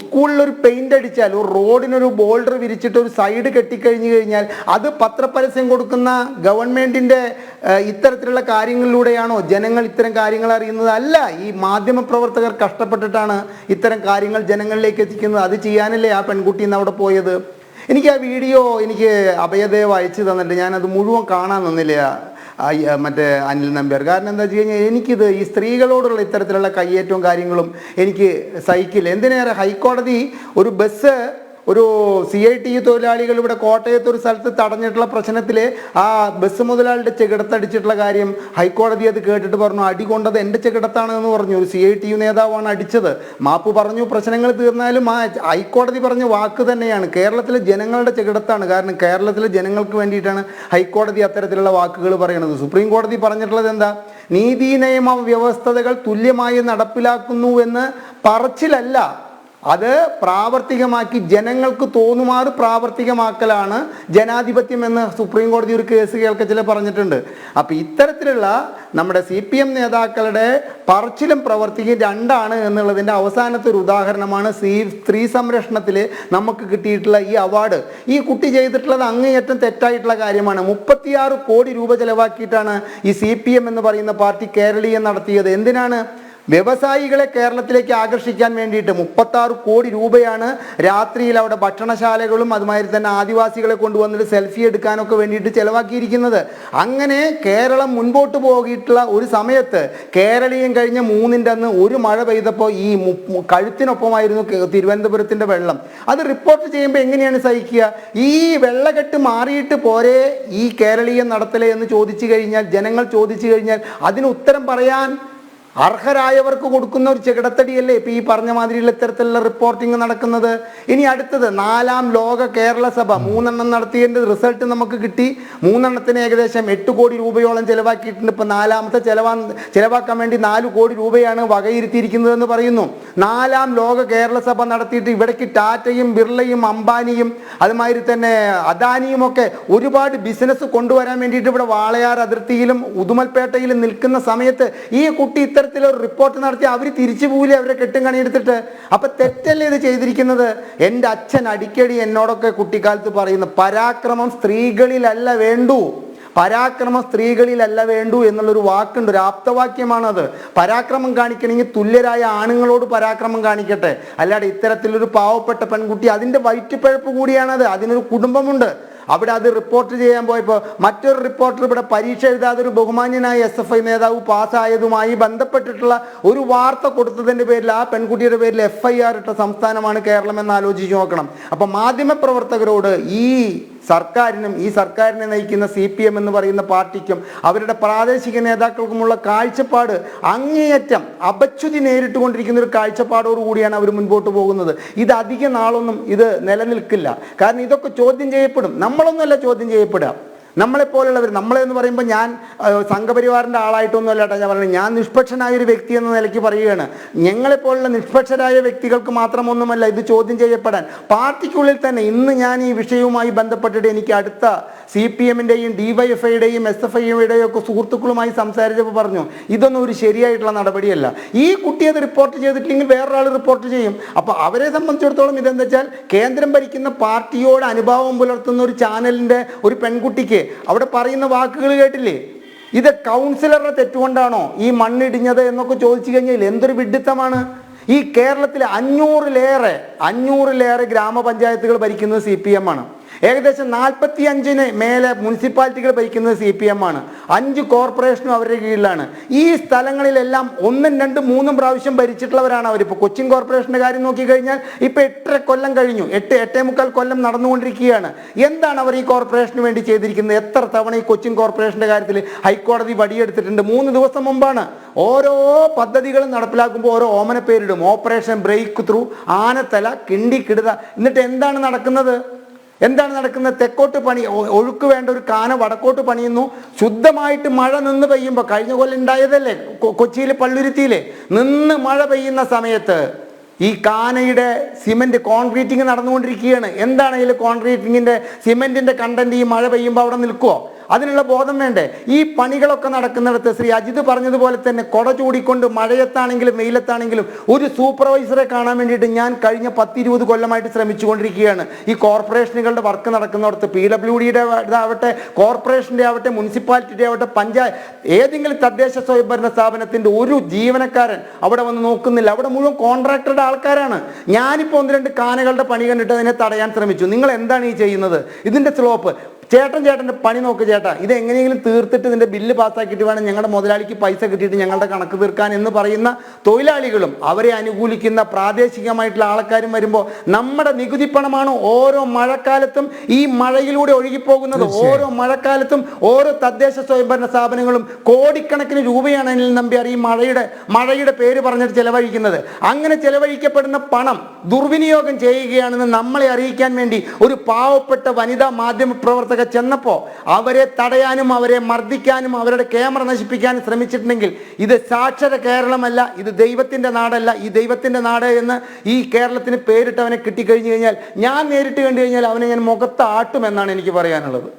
സ്കൂളിലൊരു paint അടിച്ചാൽ, ഒരു റോഡിനൊരു boulder വിരിച്ചിട്ട് ഒരു സൈഡ് കെട്ടിക്കഴിഞ്ഞു കഴിഞ്ഞാൽ അത് പത്രപരസ്യം കൊടുക്കുന്ന ഗവൺമെന്റിന്റെ ഇത്തരത്തിലുള്ള കാര്യങ്ങളിലൂടെയാണോ ജനങ്ങൾ ഇത്തരം കാര്യങ്ങൾ അറിയുന്നത്? അല്ല, ഈ മാധ്യമ പ്രവർത്തകർ കഷ്ടപ്പെട്ടിട്ടാണ് ഇത്തരം കാര്യങ്ങൾ ജനങ്ങളിലേക്ക് എത്തിക്കുന്നത്. അത് ചെയ്യാനല്ലേ ആ പെൺകുട്ടി ഇന്ന് അവിടെ പോയത്. എനിക്ക് ആ വീഡിയോ അഭയദേവ് അയച്ചു തന്നിട്ട് ഞാനത് മുഴുവൻ കാണാൻ നിന്നില്ല മറ്റേ അനിൽ നമ്പ്യാർ. കാരണം എന്താ വെച്ച് കഴിഞ്ഞാൽ എനിക്കിത് ഈ സ്ത്രീകളോടുള്ള ഇത്തരത്തിലുള്ള കയ്യേറ്റവും കാര്യങ്ങളും എനിക്ക് സഹിക്കില്ല. എന്തിനേറെ ഹൈക്കോടതി ഒരു ബസ് ഒരു CITU തൊഴിലാളികൾ ഇവിടെ കോട്ടയത്ത് ഒരു സ്ഥലത്ത് തടഞ്ഞിട്ടുള്ള പ്രശ്നത്തിൽ ആ ബസ് മുതലാളിയുടെ ചെകിടത്തടിച്ചിട്ടുള്ള കാര്യം ഹൈക്കോടതി അത് കേട്ടിട്ട് പറഞ്ഞു അടി കൊണ്ടത് എൻ്റെ ചെകിടത്താണ് എന്ന് പറഞ്ഞു. ഒരു CITU നേതാവാണ് അടിച്ചത്. മാപ്പ് പറഞ്ഞു, പ്രശ്നങ്ങൾ തീർന്നാലും ആ ഹൈക്കോടതി പറഞ്ഞ വാക്ക് തന്നെയാണ് കേരളത്തിലെ ജനങ്ങളുടെ ചെകിടത്താണ്. കാരണം കേരളത്തിലെ ജനങ്ങൾക്ക് വേണ്ടിയിട്ടാണ് ഹൈക്കോടതി അത്തരത്തിലുള്ള വാക്കുകൾ പറയുന്നത്. സുപ്രീം കോടതി പറഞ്ഞിട്ടുള്ളത് എന്താ? നീതി നിയമ വ്യവസ്ഥകൾ തുല്യമായി നടപ്പിലാക്കുന്നു എന്ന് പറച്ചിലല്ല, അത് പ്രാവർത്തികമാക്കി ജനങ്ങൾക്ക് തോന്നുമാറ് പ്രാവർത്തികമാക്കലാണ് ജനാധിപത്യം എന്ന് സുപ്രീം കോടതി ഒരു കേസ് കേൾക്കച്ചിൽ പറഞ്ഞിട്ടുണ്ട്. അപ്പം ഇത്തരത്തിലുള്ള നമ്മുടെ CPM നേതാക്കളുടെ പറച്ചിലും പ്രവർത്തിക്കും രണ്ടാണ് എന്നുള്ളതിൻ്റെ അവസാനത്തെ ഒരു ഉദാഹരണമാണ് സ്ത്രീ സംരക്ഷണത്തിൽ നമുക്ക് കിട്ടിയിട്ടുള്ള ഈ അവാർഡ്. ഈ കുട്ടി ചെയ്തിട്ടുള്ളത് അങ്ങേയറ്റം തെറ്റായിട്ടുള്ള കാര്യമാണ്. 36 കോടി രൂപ ചെലവാക്കിയിട്ടാണ് ഈ CPM എന്ന് പറയുന്ന പാർട്ടി കേരളീയം നടത്തിയത്. എന്തിനാണ്? വ്യവസായികളെ കേരളത്തിലേക്ക് ആകർഷിക്കാൻ വേണ്ടിയിട്ട് 36 കോടി രൂപയാണ് രാത്രിയിൽ അവിടെ ഭക്ഷണശാലകളും അതുമാതിരി തന്നെ ആദിവാസികളെ കൊണ്ടുവന്നിട്ട് സെൽഫി എടുക്കാനൊക്കെ വേണ്ടിയിട്ട് ചെലവാക്കിയിരിക്കുന്നത്. അങ്ങനെ കേരളം മുൻപോട്ട് പോയിട്ടുള്ള ഒരു സമയത്ത് കേരളീയം കഴിഞ്ഞ 3-ന്റെ അന്ന് ഒരു മഴ പെയ്തപ്പോൾ ഈ കഴുത്തിനൊപ്പമായിരുന്നു തിരുവനന്തപുരത്തിൻ്റെ വെള്ളം. അത് റിപ്പോർട്ട് ചെയ്യുമ്പോൾ എങ്ങനെയാണ് സഹിക്കുക? ഈ വെള്ളക്കെട്ട് മാറിയിട്ട് പോരെ ഈ കേരളീയം നടത്തലേ എന്ന് ചോദിച്ചു കഴിഞ്ഞാൽ, ജനങ്ങൾ ചോദിച്ചു കഴിഞ്ഞാൽ അതിന് ഉത്തരം പറയാൻ അർഹരായവർക്ക് കൊടുക്കുന്ന ഒരു ചെകിടത്തടിയല്ലേ ഇപ്പം ഈ പറഞ്ഞ മാതിരിയുള്ള ഇത്തരത്തിലുള്ള റിപ്പോർട്ടിങ് നടക്കുന്നത്. ഇനി അടുത്തത് 4ാം ലോക കേരള സഭ 3 നടത്തിയതിൻ്റെ റിസൾട്ട് നമുക്ക് കിട്ടി. 3 ഏകദേശം 8 കോടി രൂപയോളം ചെലവാക്കിയിട്ടുണ്ട്. ഇപ്പം 4ാമത്തെ ചെലവാക്കാൻ വേണ്ടി 4 കോടി രൂപയാണ് വകയിരുത്തിയിരിക്കുന്നതെന്ന് പറയുന്നു. 4ാം ലോക കേരള സഭ നടത്തിയിട്ട് ഇവിടേക്ക് ടാറ്റയും ബിർളയും അംബാനിയും അതുമാതിരി തന്നെ അദാനിയും ഒക്കെ ഒരുപാട് ബിസിനസ് കൊണ്ടുവരാൻ വേണ്ടിയിട്ട് ഇവിടെ വാളയാർ അതിർത്തിയിലും ഉദുമൽപേട്ടയിലും നിൽക്കുന്ന സമയത്ത് ഈ കുട്ടി ഇത്തരത്തിലൊരു റിപ്പോർട്ട് നടത്തി അവർ തിരിച്ചു പോകില്ലേ അവരെ കെട്ടും കണിയെടുത്തിട്ട്? അപ്പൊ തെറ്റല്ലേ ഇത് ചെയ്തിരിക്കുന്നത്? എൻ്റെ അച്ഛൻ അടിക്കടി എന്നോടൊക്കെ കുട്ടിക്കാലത്ത് പറയുന്നു, പരാക്രമം സ്ത്രീകളിലല്ല വേണ്ടു, പരാക്രമം സ്ത്രീകളിലല്ല വേണ്ടു എന്നുള്ളൊരു വാക്കുണ്ട്, ഒരു ആപ്തവാക്യമാണത്. പരാക്രമം കാണിക്കണമെങ്കിൽ തുല്യരായ ആണുങ്ങളോട് പരാക്രമം കാണിക്കട്ടെ, അല്ലാതെ ഇത്തരത്തിലൊരു പാവപ്പെട്ട പെൺകുട്ടി അതിൻ്റെ വയറ്റുപിഴപ്പ് കൂടിയാണത്. അതിനൊരു കുടുംബമുണ്ട്. അവിടെ അത് റിപ്പോർട്ട് ചെയ്യാൻ പോയപ്പോൾ മറ്റൊരു റിപ്പോർട്ടർ ഇവിടെ പരീക്ഷ എഴുതാതെ ഒരു ബഹുമാന്യനായ SFI നേതാവ് പാസ്സായതുമായി ബന്ധപ്പെട്ടിട്ടുള്ള ഒരു വാർത്ത കൊടുത്തതിൻ്റെ പേരിൽ ആ പെൺകുട്ടിയുടെ പേരിൽ FIR ഇട്ട സംസ്ഥാനമാണ് കേരളം എന്ന് ആലോചിച്ച് നോക്കണം. അപ്പം മാധ്യമപ്രവർത്തകരോട് ഈ സർക്കാരിനും ഈ സർക്കാരിനെ നയിക്കുന്ന CPM എന്ന് പറയുന്ന പാർട്ടിക്കും അവരുടെ പ്രാദേശിക നേതാക്കൾക്കുമുള്ള കാഴ്ചപ്പാട് അങ്ങേയറ്റം അപച്യുതി നേരിട്ടുകൊണ്ടിരിക്കുന്ന ഒരു കാഴ്ചപ്പാടോടു കൂടിയാണ് അവർ മുൻപോട്ട് പോകുന്നത്. ഇത് അധിക നാളൊന്നും ഇത് നിലനിൽക്കില്ല. കാരണം ഇതൊക്കെ ചോദ്യം ചെയ്യപ്പെടും. നമ്മളൊന്നുമല്ല ചോദ്യം ചെയ്യപ്പെടുക, നമ്മളെപ്പോലുള്ളവർ. നമ്മളെന്ന് പറയുമ്പോൾ ഞാൻ സംഘപരിവാറിൻ്റെ ആളായിട്ടൊന്നും അല്ലാട്ടോ ഞാൻ പറയുന്നത്, ഞാൻ നിഷ്പക്ഷനായ ഒരു വ്യക്തി എന്ന നിലയ്ക്ക് പറയുകയാണ്. ഞങ്ങളെപ്പോലുള്ള നിഷ്പക്ഷരായ വ്യക്തികൾക്ക് മാത്രമൊന്നുമല്ല ഇത് ചോദ്യം ചെയ്യപ്പെടാൻ. പാർട്ടിക്കുള്ളിൽ തന്നെ ഇന്ന് ഞാൻ ഈ വിഷയവുമായി ബന്ധപ്പെട്ടിട്ട് എനിക്ക് അടുത്ത CPM-ൻ്റെയും DYFI-യുടെയും SFI-യുടെയും ഒക്കെ സുഹൃത്തുക്കളുമായി സംസാരിച്ചപ്പോൾ പറഞ്ഞു, ഇതൊന്നും ഒരു ശരിയായിട്ടുള്ള നടപടിയല്ല. ഈ കുട്ടി അത് റിപ്പോർട്ട് ചെയ്തിട്ടില്ലെങ്കിൽ വേറൊരാൾ റിപ്പോർട്ട് ചെയ്യും. അപ്പോൾ അവരെ സംബന്ധിച്ചിടത്തോളം ഇതെന്താ വെച്ചാൽ കേന്ദ്രം ഭരിക്കുന്ന പാർട്ടിയോട് അനുഭാവം പുലർത്തുന്ന ഒരു ചാനലിൻ്റെ ഒരു പെൺകുട്ടിക്ക് അവിടെ പറയുന്ന വാക്കുകൾ കേട്ടില്ലേ? ഇത് കൗൺസിലറുടെ തെറ്റുകൊണ്ടാണോ ഈ മണ്ണിടിഞ്ഞത് എന്നൊക്കെ ചോദിച്ചു കഴിഞ്ഞാൽ എന്തൊരു വിഡ്ഢിത്തമാണ്. ഈ കേരളത്തിലെ 500-ലേറെ ഗ്രാമപഞ്ചായത്തുകൾ ഭരിക്കുന്നത് CPM ആണ്. ഏകദേശം 45-ന് മേലെ മുനിസിപ്പാലിറ്റികൾ ഭരിക്കുന്നത് CPM ആണ്. 5 കോർപ്പറേഷനും അവരുടെ കീഴിലാണ്. ഈ സ്ഥലങ്ങളിലെല്ലാം 1, 2, 3 പ്രാവശ്യം ഭരിച്ചിട്ടുള്ളവരാണ് അവർ. ഇപ്പോൾ കൊച്ചിൻ കോർപ്പറേഷൻ്റെ കാര്യം നോക്കിക്കഴിഞ്ഞാൽ ഇപ്പോൾ 8.5 കൊല്ലം കഴിഞ്ഞു, 8.5 കൊല്ലം നടന്നുകൊണ്ടിരിക്കുകയാണ്. എന്താണ് അവർ ഈ കോർപ്പറേഷന് വേണ്ടി ചെയ്തിരിക്കുന്നത്? എത്ര തവണ ഈ കൊച്ചിൻ കോർപ്പറേഷൻ്റെ കാര്യത്തിൽ ഹൈക്കോടതി വടിയെടുത്തിട്ടുണ്ട്. 3 ദിവസം മുമ്പാണ്. ഓരോ പദ്ധതികളും നടപ്പിലാക്കുമ്പോൾ ഓരോ ഓമന പേരിടും. ഓപ്പറേഷൻ ബ്രേക്ക് ത്രൂ, ആനത്തല, കിണ്ടിക്കിടുത. എന്നിട്ട് എന്താണ് നടക്കുന്നത്? തെക്കോട്ട് പണി ഒഴുക്ക് വേണ്ട ഒരു കാന വടക്കോട്ട് പണിയുന്നു. ശുദ്ധമായിട്ട് മഴ നിന്ന് പെയ്യുമ്പോൾ, കഴിഞ്ഞ കൊല്ലം ഉണ്ടായതല്ലേ കൊച്ചിയിൽ പള്ളുരുത്തിയിലെ, നിന്ന് മഴ പെയ്യുന്ന സമയത്ത് ഈ കാനയുടെ സിമെന്റ് കോൺക്രീറ്റിംഗ് നടന്നുകൊണ്ടിരിക്കുകയാണ്. എന്താണ് ഇതിൽ കോൺക്രീറ്റിങ്ങിന്റെ സിമെന്റിന്റെ കണ്ടന്റ് ഈ മഴ പെയ്യുമ്പോൾ അവിടെ നിൽക്കുമോ? അതിനുള്ള ബോധം വേണ്ടേ? ഈ പണികളൊക്കെ നടക്കുന്നിടത്ത് ശ്രീ അജിത് പറഞ്ഞതുപോലെ തന്നെ കൊട ചൂടിക്കൊണ്ട് മഴയത്താണെങ്കിലും വെയിലത്താണെങ്കിലും ഒരു സൂപ്പർവൈസറെ കാണാൻ വേണ്ടിയിട്ട് ഞാൻ കഴിഞ്ഞ 10-20 കൊല്ലമായിട്ട് ശ്രമിച്ചുകൊണ്ടിരിക്കുകയാണ്. ഈ കോർപ്പറേഷനുകളുടെ വർക്ക് നടക്കുന്നിടത്ത് PWDയുടെ ഇതാവട്ടെ, കോർപ്പറേഷൻ്റെ ആവട്ടെ, മുനിസിപ്പാലിറ്റിയുടെ ആവട്ടെ, പഞ്ചായത്ത്, ഏതെങ്കിലും തദ്ദേശ സ്വയംഭരണ സ്ഥാപനത്തിൻ്റെ ഒരു ജീവനക്കാരൻ അവിടെ വന്ന് നോക്കുന്നില്ല. അവിടെ മുഴുവൻ കോൺട്രാക്ടറുടെ ആൾക്കാരാണ്. ഞാനിപ്പോൾ 1-2 കാനകളുടെ പണി കണ്ടിട്ട് അതിനെ തടയാൻ ശ്രമിച്ചു. നിങ്ങൾ എന്താണ് ഈ ചെയ്യുന്നത്? ഇതിൻ്റെ സ്ലോപ്പ് ചേട്ടൻ്റെ പണി നോക്ക് ചേട്ടാ, ഇത് എങ്ങനെയെങ്കിലും തീർത്തിട്ട് ഇതിൻ്റെ ബില്ല് പാസ്സാക്കിയിട്ട് വേണം ഞങ്ങളുടെ മുതലാളിക്ക് പൈസ കിട്ടിയിട്ട് ഞങ്ങളുടെ കണക്ക് തീർക്കാൻ എന്ന് പറയുന്ന തൊഴിലാളികളും അവരെ അനുകൂലിക്കുന്ന പ്രാദേശികമായിട്ടുള്ള ആൾക്കാരും വരുമ്പോൾ നമ്മുടെ നികുതി പണമാണ് ഓരോ മഴക്കാലത്തും ഈ മഴയിലൂടെ ഒഴുകിപ്പോകുന്നത്. ഓരോ മഴക്കാലത്തും ഓരോ തദ്ദേശ സ്വയംഭരണ സ്ഥാപനങ്ങളും കോടിക്കണക്കിന് രൂപയാണ് അനിൽ നമ്പ്യാർ ഈ മഴയുടെ പേര് പറഞ്ഞിട്ട് ചെലവഴിക്കുന്നത്. അങ്ങനെ ചെലവഴിക്കപ്പെടുന്ന പണം ദുർവിനിയോഗം ചെയ്യുകയാണെന്ന് നമ്മളെ അറിയിക്കാൻ വേണ്ടി ഒരു പാവപ്പെട്ട വനിതാ മാധ്യമ പ്രവർത്തക ചെന്നപ്പോ അവരെ തടയാനും അവരെ മർദ്ദിക്കാനും അവരുടെ ക്യാമറ നശിപ്പിക്കാനും ശ്രമിച്ചിട്ടുണ്ടെങ്കിൽ ഇത് സാക്ഷര കേരളമല്ല, ഇത് ദൈവത്തിന്റെ നാടല്ല. ഈ ദൈവത്തിന്റെ നാട് എന്ന് ഈ കേരളത്തിന് പേരിട്ട് അവനെ കിട്ടിക്കഴിഞ്ഞു കഴിഞ്ഞാൽ, ഞാൻ നേരിട്ട് കണ്ടു കഴിഞ്ഞാൽ അവനെ ഞാൻ മുഖത്ത് ആട്ടുമെന്നാണ് എനിക്ക് പറയാനുള്ളത്.